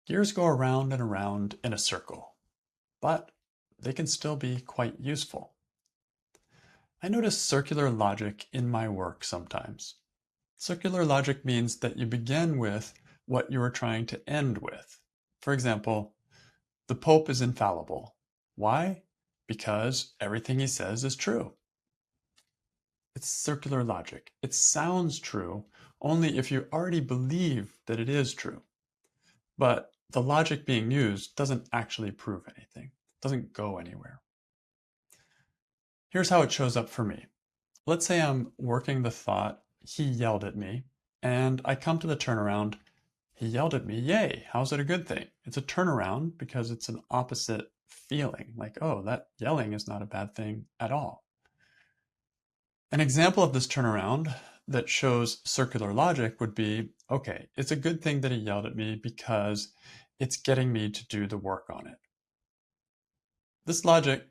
Gears go around and around in a circle, but they can still be quite useful. I notice circular logic in my work sometimes. Circular logic means that you begin with what you are trying to end with. For example, the Pope is infallible. Why? Because everything he says is true. It's circular logic. It sounds true only if you already believe that it is true. But the logic being used doesn't actually prove anything, doesn't go anywhere. Here's how it shows up for me. Let's say I'm working the thought, he yelled at me, and I come to the turnaround, he yelled at me, yay, how's it a good thing? It's a turnaround because it's an opposite feeling, like, oh, that yelling is not a bad thing at all. An example of this turnaround that shows circular logic would be, okay, it's a good thing that he yelled at me because it's getting me to do the work on it. This logic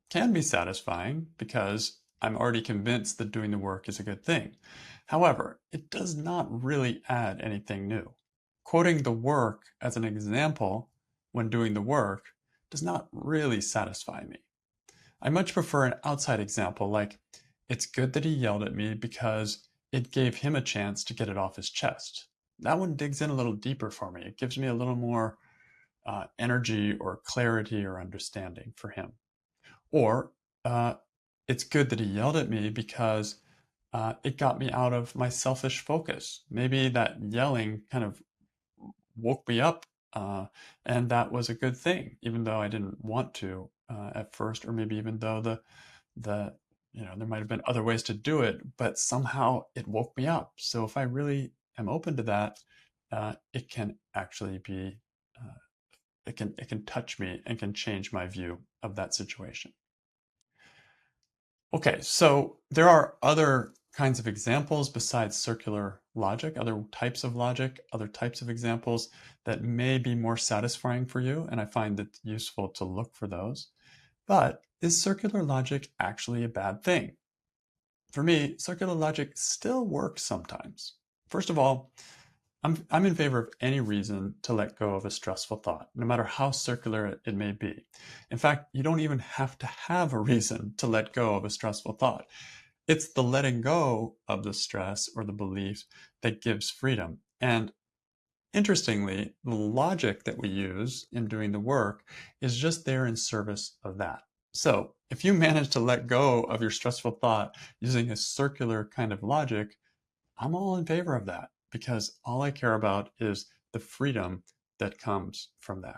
can be satisfying because I'm already convinced that doing the work is a good thing. However, it does not really add anything new. Quoting the work as an example when doing the work does not really satisfy me. I much prefer an outside example like, it's good that he yelled at me because it gave him a chance to get it off his chest. That one digs in a little deeper for me. It gives me a little more energy or clarity or understanding for him. Or it's good that he yelled at me because it got me out of my selfish focus. Maybe that yelling kind of woke me up, and that was a good thing, even though I didn't want to at first, or maybe even though the there might have been other ways to do it, but somehow it woke me up. So if I really am open to that, it can actually be it can touch me and can change my view of that situation. Okay, so there are other kinds of examples besides circular logic, other types of logic, other types of examples that may be more satisfying for you, and I find it useful to look for those. But is circular logic actually a bad thing? For me, circular logic still works sometimes. First of all, I'm in favor of any reason to let go of a stressful thought, no matter how circular it may be. In fact, you don't even have to have a reason to let go of a stressful thought. It's the letting go of the stress or the belief that gives freedom. And interestingly, the logic that we use in doing the work is just there in service of that. So if you manage to let go of your stressful thought using a circular kind of logic, I'm all in favor of that because all I care about is the freedom that comes from that.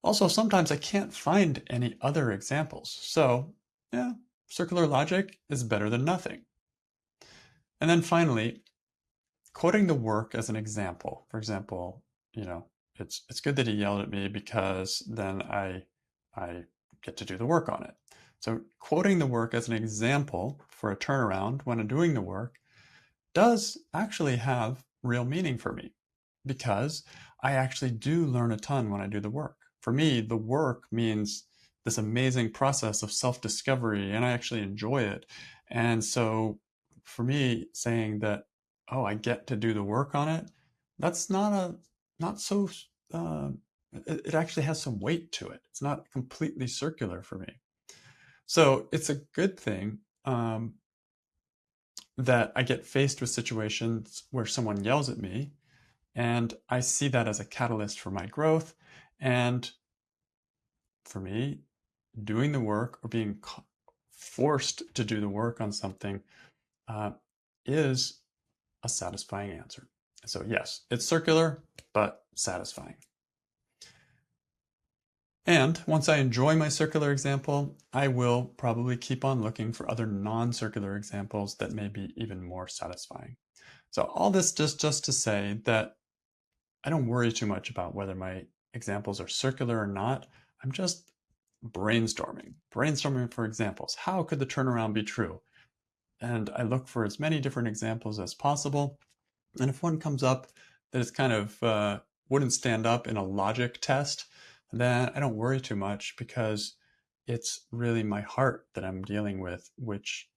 Also, sometimes I can't find any other examples. So, yeah, circular logic is better than nothing. And then finally, quoting the work as an example. For example, it's good that he yelled at me because then I get to do the work on it. So quoting the work as an example for a turnaround when I'm doing the work does actually have real meaning for me because I actually do learn a ton when I do the work. For me, the work means this amazing process of self-discovery, and I actually enjoy it. And so for me, saying that, oh, I get to do the work on it, that's not so, uh, it actually has some weight to it. It's not completely circular for me. So it's a good thing that I get faced with situations where someone yells at me, and I see that as a catalyst for my growth. And for me, doing the work or being forced to do the work on something uh, is a satisfying answer. So, yes, it's circular, but satisfying. And once I enjoy my circular example, I will probably keep on looking for other non-circular examples that may be even more satisfying. So all this just to say that I don't worry too much about whether my examples are circular or not. I'm just brainstorming for examples. How could the turnaround be true? And I look for as many different examples as possible. And if one comes up that is kind of wouldn't stand up in a logic test, then I don't worry too much because it's really my heart that I'm dealing with, which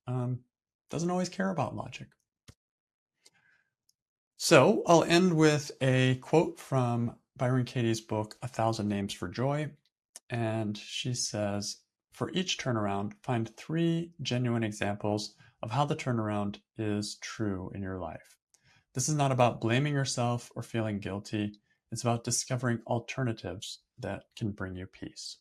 doesn't always care about logic. So I'll end with a quote from Byron Katie's book, A Thousand Names for Joy. And she says, for each turnaround, find 3 genuine examples of how the turnaround is true in your life. This is not about blaming yourself or feeling guilty. It's about discovering alternatives that can bring you peace.